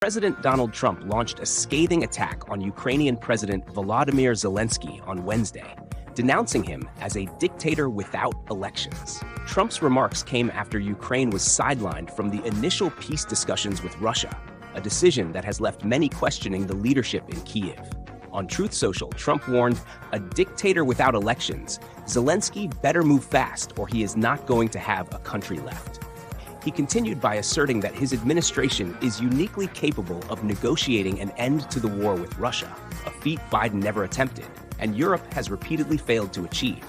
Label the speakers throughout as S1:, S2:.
S1: President Donald Trump launched a scathing attack on Ukrainian President Volodymyr Zelensky on Wednesday, denouncing him as a dictator without elections. Trump's remarks came after Ukraine was sidelined from the initial peace discussions with Russia, a decision that has left many questioning the leadership in Kyiv. On Truth Social, Trump warned, "A dictator without elections, Zelensky better move fast or he is not going to have a country left." He continued by asserting that his administration is uniquely capable of negotiating an end to the war with Russia, a feat Biden never attempted, and Europe has repeatedly failed to achieve.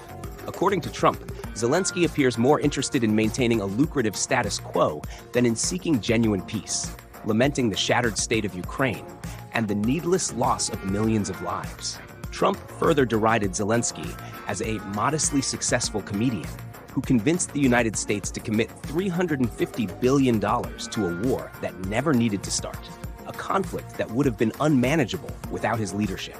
S1: According to Trump, Zelensky appears more interested in maintaining a lucrative status quo than in seeking genuine peace, lamenting the shattered state of Ukraine and the needless loss of millions of lives. Trump further derided Zelensky as a modestly successful comedian who convinced the United States to commit $350 billion to a war that never needed to start, a conflict that would have been unmanageable without his leadership.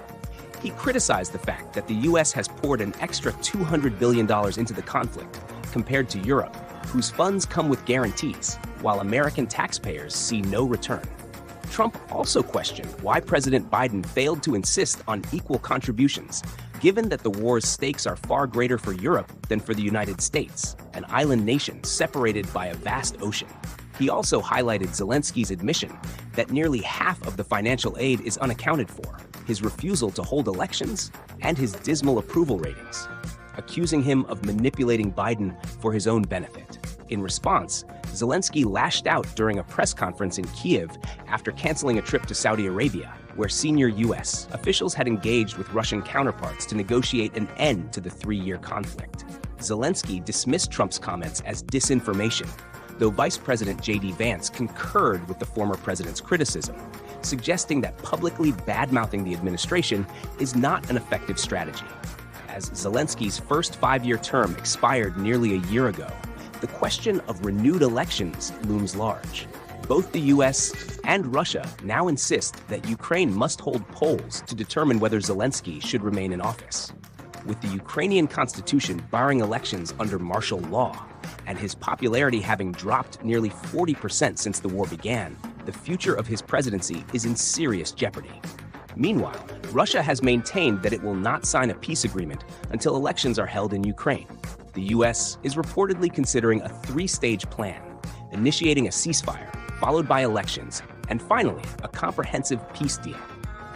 S1: He criticized the fact that the U.S. has poured an extra $200 billion into the conflict, compared to Europe, whose funds come with guarantees, while American taxpayers see no return. Trump also questioned why President Biden failed to insist on equal contributions, given that the war's stakes are far greater for Europe than for the United States, an island nation separated by a vast ocean. He also highlighted Zelensky's admission that nearly half of the financial aid is unaccounted for, his refusal to hold elections, and his dismal approval ratings, accusing him of manipulating Biden for his own benefit. In response, Zelensky lashed out during a press conference in Kyiv after canceling a trip to Saudi Arabia, where senior U.S. officials had engaged with Russian counterparts to negotiate an end to the three-year conflict. Zelensky dismissed Trump's comments as disinformation, though Vice President JD Vance concurred with the former president's criticism, suggesting that publicly bad-mouthing the administration is not an effective strategy. As Zelensky's first five-year term expired nearly a year ago, the question of renewed elections looms large. Both the U.S. and Russia now insist that Ukraine must hold polls to determine whether Zelensky should remain in office. With the Ukrainian constitution barring elections under martial law, and his popularity having dropped nearly 40% since the war began, the future of his presidency is in serious jeopardy. Meanwhile, Russia has maintained that it will not sign a peace agreement until elections are held in Ukraine. The U.S. is reportedly considering a three-stage plan, initiating a ceasefire, followed by elections, and finally, a comprehensive peace deal.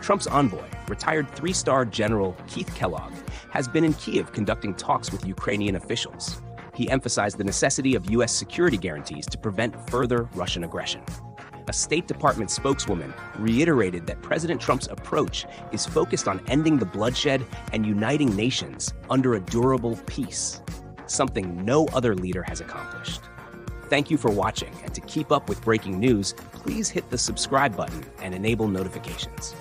S1: Trump's envoy, retired three-star General Keith Kellog, has been in Kyiv conducting talks with Ukrainian officials. He emphasized the necessity of U.S. security guarantees to prevent further Russian aggression. A State Department spokeswoman reiterated that President Trump's approach is focused on ending the bloodshed and uniting nations under a durable peace, something no other leader has accomplished. Thank you for watching, and to keep up with breaking news, please hit the subscribe button and enable notifications.